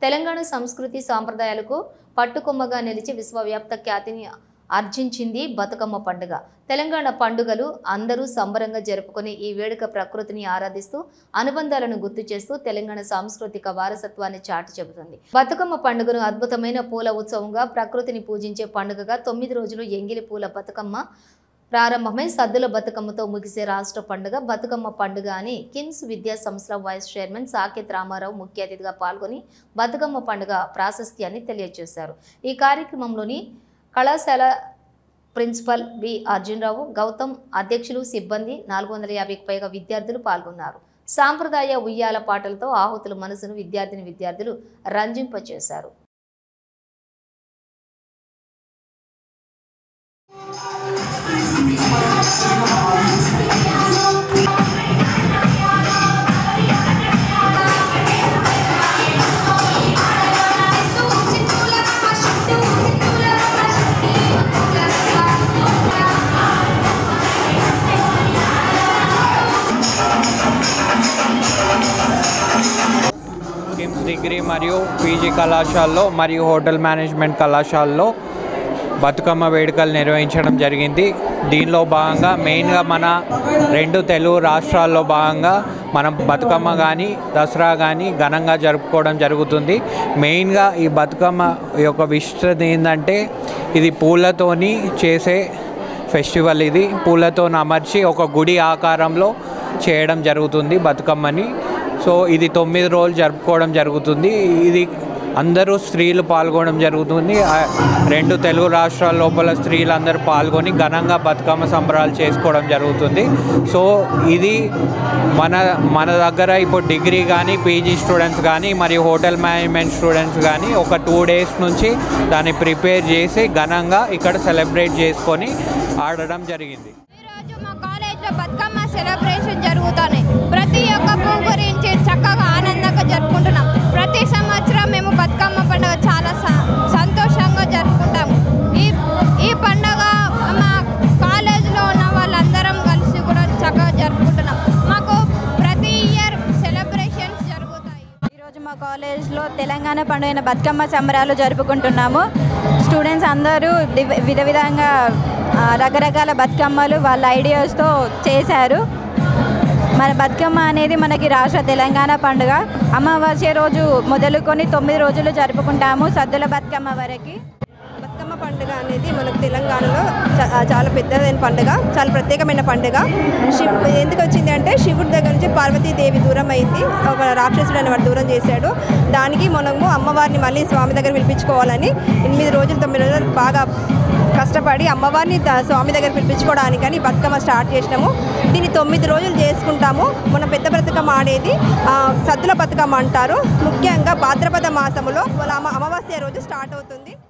తెలంగాణ సంస్కృతి సాంప్రదాయాలకు పట్టుకొమ్మగా నిలిచి విశ్వవ్యాప్త ఖ్యాతిని ఆర్జించింది బతుకమ్మ పండుగ. తెలంగాణ పండుగలు అందరూ సంబరంగా జరుపుకునే ఈ వేడుక ప్రకృతిని ఆరాధిస్తూ అనుబంధాలను గుర్తు చేస్తూ తెలంగాణ సాంస్కృతిక వారసత్వాన్ని చాటి చెబుతుంది. బతుకమ్మ పండుగను అద్భుతమైన పూల ఉత్సవంగా, ప్రకృతిని పూజించే పండుగగా 9 రోజులు ఎంగిలి పూల బతుకమ్మ ప్రారంభమై సద్దుల బతుకమ్మతో ముగిసే రాష్ట్ర పండుగ బతుకమ్మ పండుగ అని కిమ్స్ విద్యా సంస్థల వైస్ చైర్మన్ సాకేత్ రామారావు ముఖ్య అతిథిగా పాల్గొని బతుకమ్మ పండుగ ప్రాశస్త్యాన్ని తెలియజేశారు. ఈ కార్యక్రమంలోని కళాశాల ప్రిన్సిపల్ వి అర్జునరావు, గౌతమ్, అధ్యక్షులు, సిబ్బంది, 450కి పైగా విద్యార్థులు పాల్గొన్నారు. సాంప్రదాయ ఉయ్యాల పాటలతో ఆహుతుల మనసును విద్యార్థులు రంజింపచేశారు. కిమ్స్ డిగ్రీ మరియు పీజీ కళాశాలలో మరియు హోటల్ మేనేజ్మెంట్ కళాశాలలో బతుకమ్మ వేడుకలు నిర్వహించడం జరిగింది. దీనిలో భాగంగా మెయిన్గా మన 2 తెలుగు రాష్ట్రాల్లో భాగంగా మనం బతుకమ్మ కానీ దసరా కానీ ఘనంగా జరుపుకోవడం జరుగుతుంది. మెయిన్గా ఈ బతుకమ్మ యొక్క విశిష్టత ఏంటంటే ఇది పూలతోని చేసే ఫెస్టివల్. ఇది పూలతో అమర్చి ఒక గుడి ఆకారంలో చేయడం జరుగుతుంది బతుకమ్మని. సో ఇది 9 రోజులు జరుపుకోవడం జరుగుతుంది. ఇది అందరూ స్త్రీలు పాల్గొనడం జరుగుతుంది. 2 తెలుగు రాష్ట్రాల లోపల స్త్రీలందరూ పాల్గొని ఘనంగా బతుకమ్మ సంబరాలు చేసుకోవడం జరుగుతుంది. సో ఇది మన దగ్గర ఇప్పుడు డిగ్రీ కానీ పీజీ స్టూడెంట్స్ కానీ మరియు హోటల్ మేనేజ్మెంట్ స్టూడెంట్స్ కానీ ఒక 2 డేస్ నుంచి దాన్ని ప్రిపేర్ చేసి ఘనంగా ఇక్కడ సెలబ్రేట్ చేసుకొని ఆడడం జరిగింది. బతుకమ్మ సెలబ్రేషన్ జరుగుతాయి. ప్రతి ఒక్క పువ్వు గురించి చక్కగా ఆనందంగా జరుపుకుంటున్నాం. ప్రతి సంవత్సరం మేము బతుకమ్మ పండుగ చాలా సంతోషంగా జరుపుకుంటాము. ఈ పండుగ మా కాలేజీలో ఉన్న వాళ్ళందరం కలిసి కూడా చక్కగా జరుపుకుంటున్నాం. మాకు ప్రతి ఇయర్ సెలబ్రేషన్స్ జరుగుతాయి. ఈరోజు మా కాలేజ్లో తెలంగాణ పండుగ బతుకమ్మ సంబరాలు జరుపుకుంటున్నాము. స్టూడెంట్స్ అందరూ విధంగా రకరకాల బతుకమ్మలు వాళ్ళ ఐడియాస్తో చేశారు. మన బతుకమ్మ అనేది మనకి రాష్ట్ర తెలంగాణ పండుగ. అమావాస్య రోజు మొదలుకొని 9 రోజులు జరుపుకుంటాము సద్దుల బతుకమ్మ వరకు. బతుకమ్మ పండుగ అనేది మనకు తెలంగాణలో చాలా పెద్దదైన పండుగ, చాలా ప్రత్యేకమైన పండుగ. ఎందుకు వచ్చింది అంటే శివుడి దగ్గర నుంచి పార్వతీదేవి దూరం అయింది, ఒక రాక్షసుడు అని వాడు దూరం చేశాడు. దానికి మనము అమ్మవారిని మళ్ళీ స్వామి దగ్గర పిలిపించుకోవాలని 8 రోజులు 9 రోజులు బాగా కష్టపడి అమ్మవారిని స్వామి దగ్గర పిలిపించుకోవడానికని బతుకమ్మ స్టార్ట్ చేసినాము. దీన్ని 9 రోజులు చేసుకుంటాము. మన పెద్ద బతుకమ్మ ఆడేది సద్దుల బతుకమ్మ అంటారు. ముఖ్యంగా భాద్రపద మాసంలో అమావాస్య రోజు స్టార్ట్ అవుతుంది.